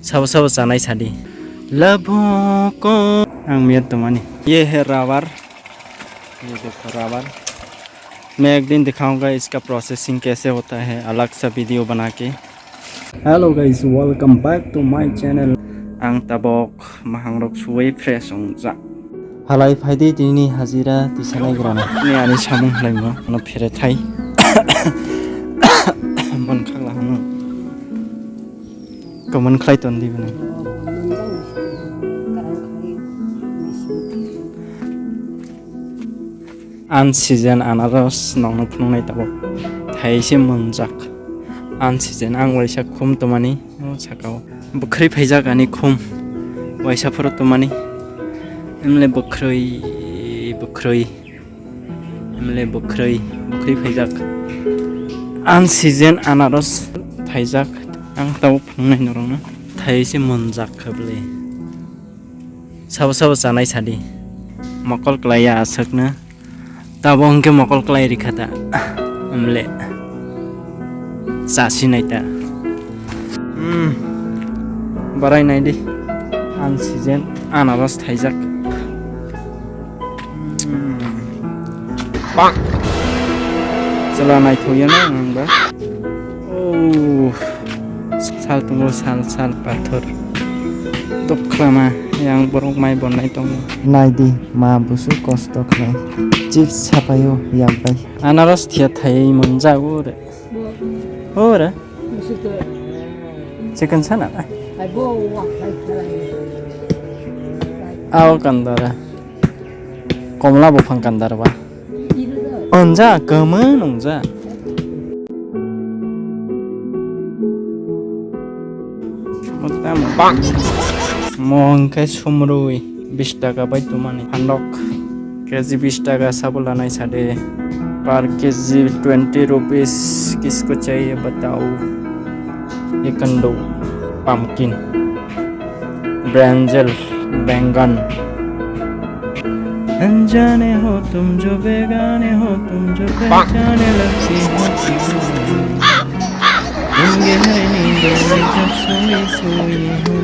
सब सब जानाय सादी लबों को मियाद तो मानी ये है रबर। ये देखो रबर। मैं एक दिन दिखाऊंगा इसका प्रोसेसिंग कैसे होता है अलग सा वीडियो बना के। Hello guys, welcome back to my channel. आं ताबक महांरक सुवे फ्रेश जा हालाय फायदे दिनि हाजिरा दिसानाय ग्राना नि आनि सामुं हलायमो न फेरे थाय मन खाला हां कमन खायतन दिबने आन सीजन आनारस नंग फुंनाय ताबक थायसे मोनजाक आन सीजन आं वैसा खुम तमानि साकाव बख्रै फैजागानि खुम वैसाफोर तमानि एमले बख्रै फैजाक आन सीजन आनारस थाइजाक आं ताव फुंनाय नरंनो थाइसे मोनजाक खबले साव जानाय सादि मकल क्लाया आसकनो ताबो अंके मकल क्लाय रिखाता एमले जासिनायता बारायनाय दि आन सीजन आनारस थाइजाक पां चला नायथ'योना आंबा साल दङ साल पाथर दख्लामा yang borok mai bonai dong naidi ma busu kosto khlai chips sapayo yampai anaras thia thai monjago re ora chicken sana aw kandara komla bofang kandara ba onja kemen onja Bang mongkai sumrui 20 taka bai tumani handok kg 20 taka sabula nai sade per kg 20 rupees किसको चाहिए बताओ ये कंदो pumpkin brinjal बैंगन अनजाने हो तुम जो बेगाने हो तुम जो पहचाने लगती हो तुम गहरी नींदों में जब सोई हो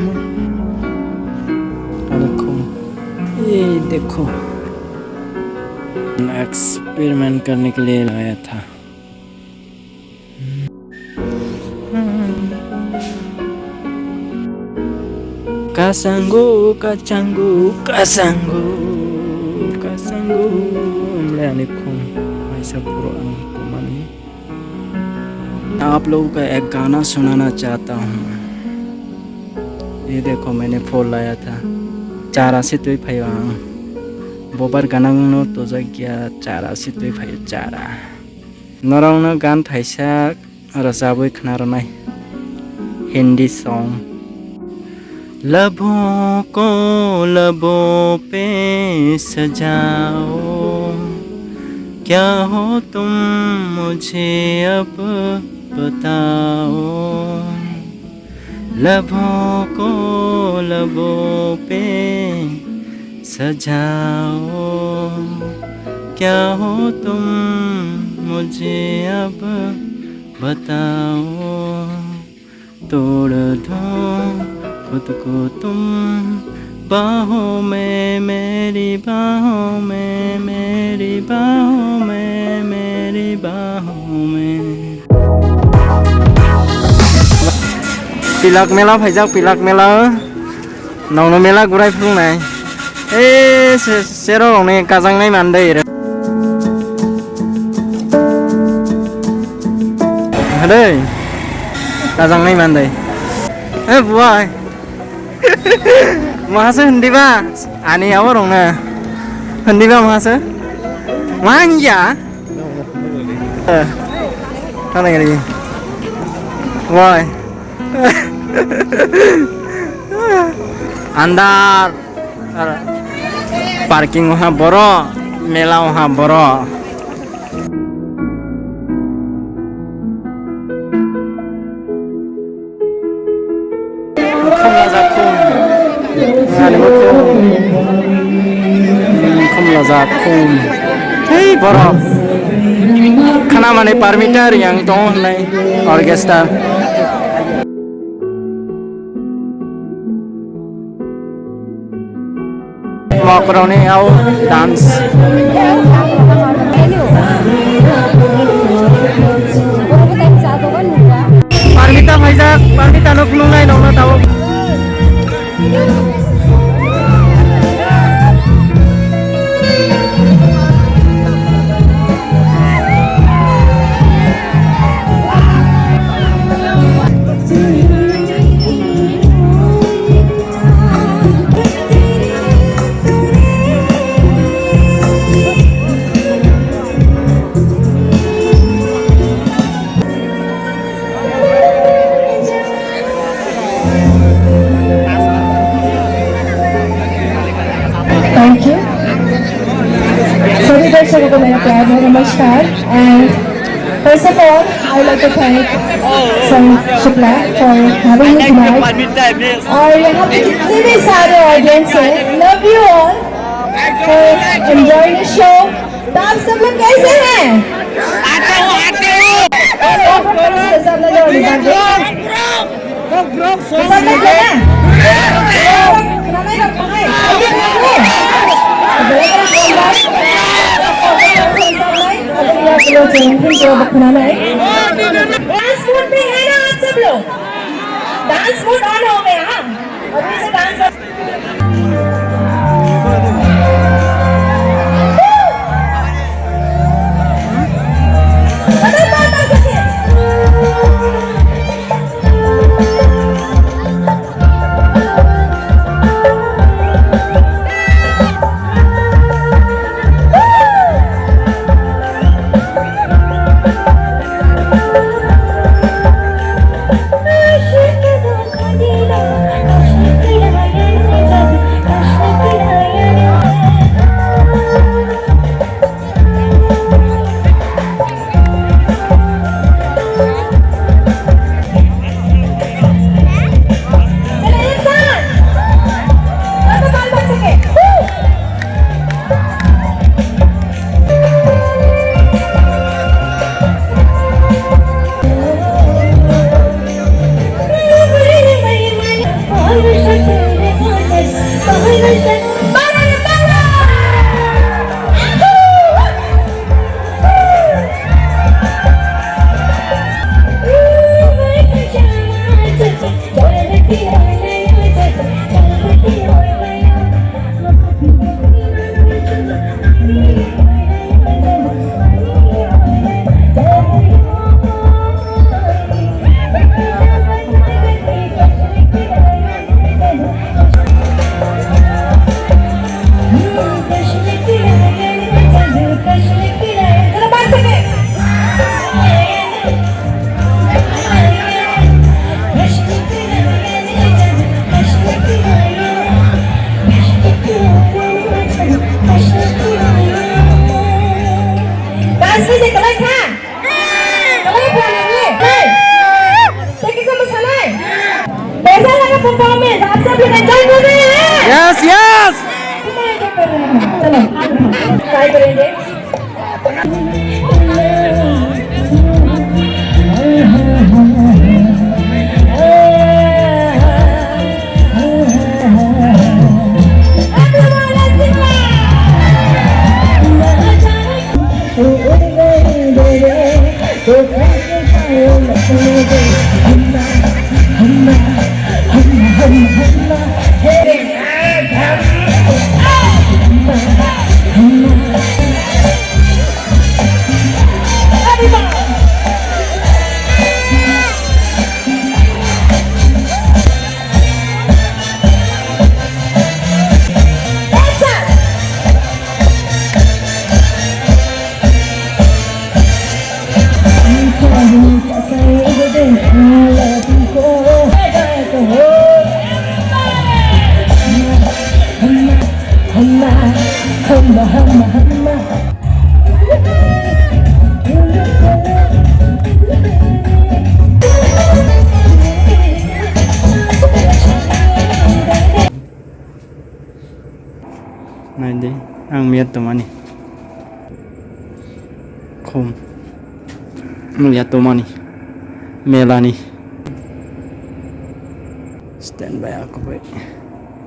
ये देखो एक्सपेरिमेंट करने के लिए लाया था kasangu Assalamualaikum ऐसा पूरा मनी आप लोगों का एक गाना सुनाना चाहता हूँ। ये देखो मैंने फूल लाया था चारा से तो फाइवा बोबर गानांगनो तो जगह चारा से तो फाइ चारा नरावनो गान थाइसा रजाबै खनारनाय हिंदी सॉन्ग लबों को लबों पे सजाओ क्या हो तुम मुझे अब बताओ लबों को लबों पे सजाओ क्या हो तुम मुझे अब बताओ तोड़ दो खुद को तुम बाहों में मेरी बाहों में मेरी बाहों में मेरी बाहों में pilak mela phajak pilak mela nongno mela gurai phungnai sero rongni kajangnai mandai re hadai kajangnai mandai buai mahase hendiba ani awo rongna hendiba mahase manja kana ngari buai अंदर पार्किंग वहाँ बड़ो मेला वहाँ बड़ो खमला जा खम hey बड़ो Kana mane permitter yang tong nai orkestra. Mau kerone au dance. Permita Faizak, permita nuk nungai nong tahu. Thank you. सभी दर्शकों को मेरा प्यार भरा नमस्कार and first of all I would like to thank Sanjay Shukla for having me tonight. और यहाँ पे जितने भी सारे audience हैं, love you all for enjoying the show. तो आप सब लोग कैसे हैं? सब लोग जोड़ी बांधे। सब लोग जो है? डांस मूड में है ना आप सब लोग? डांस मूड ऑन हो गया हाँ? अभी से डांस परफॉर्मेंस आप सब लोग एंजॉय कर रहे हैं? Yes, yes. चलो ट्राई करेंगे। khom melihat tomani melani stand by aku baik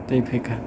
tapi peka